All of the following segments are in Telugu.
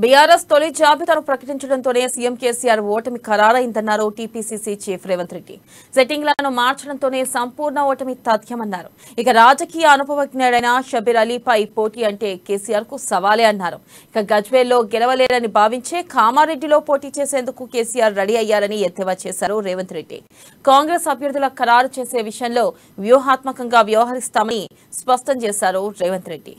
బీఆర్ఎస్ తొలి జాబితాను ప్రకటించడంతోనే సీఎం కేసీఆర్ ఓటమి ఖరారైందన్నారు టీపీసీసీ చీఫ్ రేవంత్ రెడ్డి. సెట్టింగ్లను మార్చడంతోనే సంపూర్ణ ఓటమి తథ్యమన్నారు. ఇక రాజకీయ అనుభవజ్ఞుడైన షబీర్ అలీపై పోటీ అంటే కేసీఆర్ కు సవాలే అన్నారు. ఇక గజ్వేల్లో గెలవలేరని భావించే కామారెడ్డిలో పోటీ చేసేందుకు కేసీఆర్ రెడీ అయ్యారని ఎద్దేవా చేశారు రేవంత్ రెడ్డి. కాంగ్రెస్ అభ్యర్థుల ఖరారు చేసే విషయంలో వ్యూహాత్మకంగా వ్యవహరిస్తామని స్పష్టం చేశారు రేవంత్ రెడ్డి.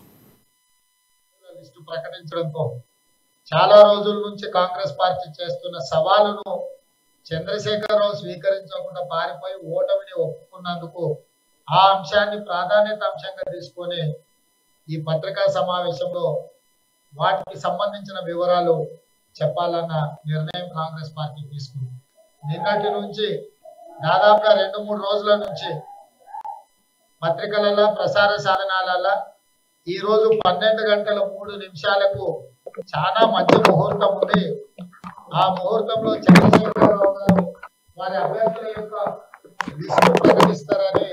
చాలా రోజుల నుంచి కాంగ్రెస్ పార్టీ చేస్తున్న సవాలును చంద్రశేఖరరావు స్వీకరించకుండా పారిపోయి ఓటమిని ఒప్పుకున్నందుకు ఆ అంశాన్ని ప్రాధాన్యత అంశంగా తీసుకొని ఈ పత్రికా సమావేశంలో వాటికి సంబంధించిన వివరాలు చెప్పాలన్న నిర్ణయం కాంగ్రెస్ పార్టీ తీసుకుంది. నిన్నటి నుంచి దాదాపుగా 2-3 రోజుల నుంచి పత్రికలలో ప్రసార సాధనాలలో ఈ రోజు 12:03 చాలా మంచి ముహూర్తం ఉంది. ఆ ముహూర్తంలో చంద్రశేఖరరావు గారు వారి అభ్యర్థుల యొక్క లిస్టు ప్రకటిస్తారని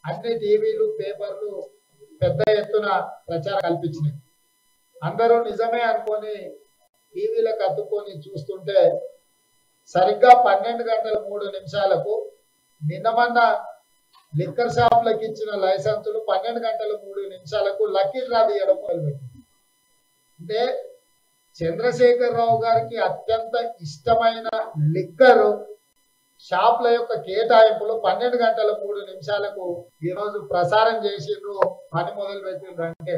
అన్ని టీవీలు పేపర్లు పెద్ద ఎత్తున ప్రచారం కల్పించినాయి. అందరూ నిజమే అనుకొని టీవీలకు అతుక్కొని చూస్తుంటే సరిగ్గా 12:03 నిన్నమన్న లిక్కర్ షాపులకు ఇచ్చిన లైసెన్సులు 12:03 లక్కీ డ్రా తీయడం మొదలుపెట్టింది. అంటే చంద్రశేఖరరావు గారికి అత్యంత ఇష్టమైన లిక్కర్ షాప్ల యొక్క కేటాయింపులు 12:03 ఈ రోజు ప్రసారం చేసిండ్రు, పని మొదలు పెట్టిండ్రు. అంటే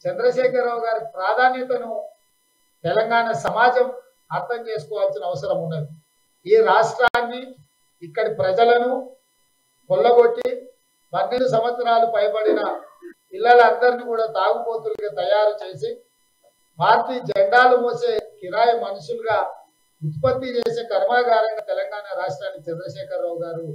చంద్రశేఖరరావు గారి ప్రాధాన్యతను తెలంగాణ సమాజం అర్థం చేసుకోవాల్సిన అవసరం ఉన్నది. ఈ రాష్ట్రాన్ని, ఇక్కడి ప్రజలను కొల్లగొట్టి 12 సంవత్సరాలు పైబడిన పిల్లలందరినీ కూడా తాగుబోతులుగా తయారు చేసి పార్టీ జెండాలు మోసే కిరాయి మనుషులుగా ఉత్పత్తి చేసే కర్మాగారంగా తెలంగాణ రాష్ట్రాన్ని చంద్రశేఖరరావు గారు